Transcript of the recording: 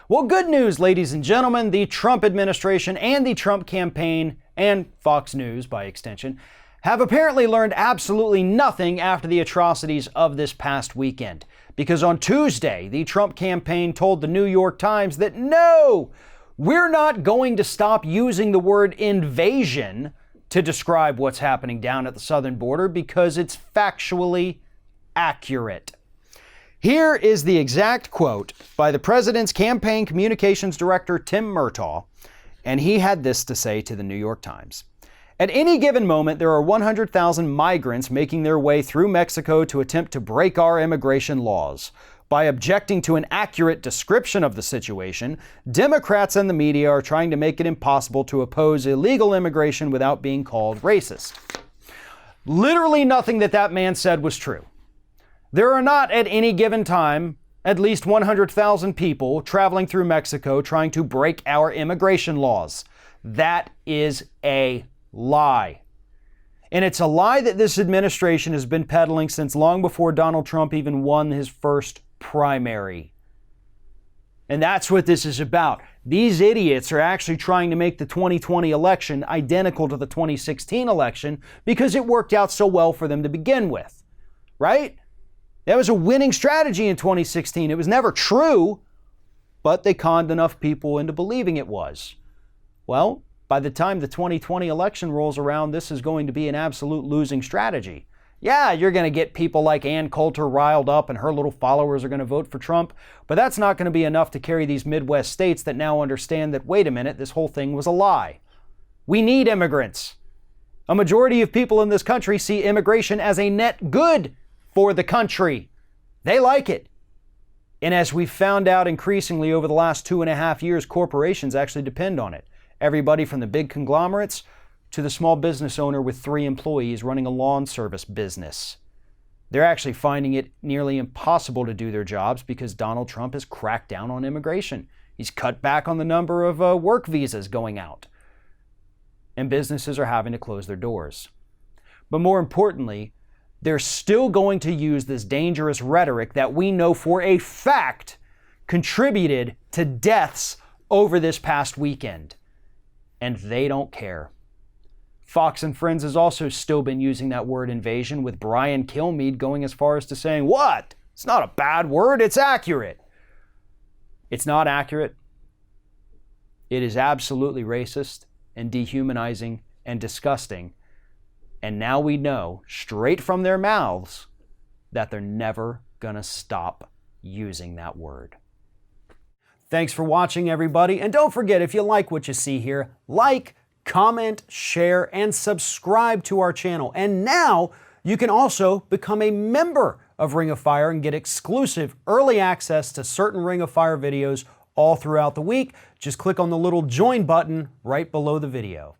Well, good news, ladies and gentlemen. The Trump administration and the Trump campaign, and Fox News by extension, have apparently learned absolutely nothing after the atrocities of this past weekend. Because on Tuesday, the Trump campaign told the New York Times that no, we're not going to stop using the word invasion to describe what's happening down at the southern border because it's factually accurate. Here is the exact quote by the president's campaign communications director, Tim Murtaugh, and he had this to say to the New York Times. At any given moment, there are 100,000 migrants making their way through Mexico to attempt to break our immigration laws. By objecting to an accurate description of the situation, Democrats and the media are trying to make it impossible to oppose illegal immigration without being called racist. Literally nothing that man said was true. There are not at any given time at least 100,000 people traveling through Mexico trying to break our immigration laws. That is a lie. And it's a lie that this administration has been peddling since long before Donald Trump even won his first primary. And that's what this is about. These idiots are actually trying to make the 2020 election identical to the 2016 election because it worked out so well for them to begin with, right? That was a winning strategy in 2016. It was never true, but they conned enough people into believing it was. Well, by the time the 2020 election rolls around, this is going to be an absolute losing strategy. Yeah, you're going to get people like Ann Coulter riled up and her little followers are going to vote for Trump, but that's not going to be enough to carry these Midwest states that now understand that, wait a minute, this whole thing was a lie. We need immigrants. A majority of people in this country see immigration as a net good for the country. They like it. And as we've found out increasingly over the last 2.5 years, corporations actually depend on it. Everybody from the big conglomerates to the small business owner with 3 employees running a lawn service business. They're actually finding it nearly impossible to do their jobs because Donald Trump has cracked down on immigration. He's cut back on the number of work visas going out. And businesses are having to close their doors. But more importantly, they're still going to use this dangerous rhetoric that we know for a fact contributed to deaths over this past weekend. And they don't care. Fox and Friends has also still been using that word invasion, with Brian Kilmeade going as far as to saying, what? It's not a bad word, it's accurate. It's not accurate. It is absolutely racist and dehumanizing and disgusting. And now we know, straight from their mouths, that they're never gonna stop using that word. Thanks for watching, everybody. And don't forget, if you like what you see here, like, comment, share, and subscribe to our channel. And now you can also become a member of Ring of Fire and get exclusive early access to certain Ring of Fire videos all throughout the week. Just click on the little join button right below the video.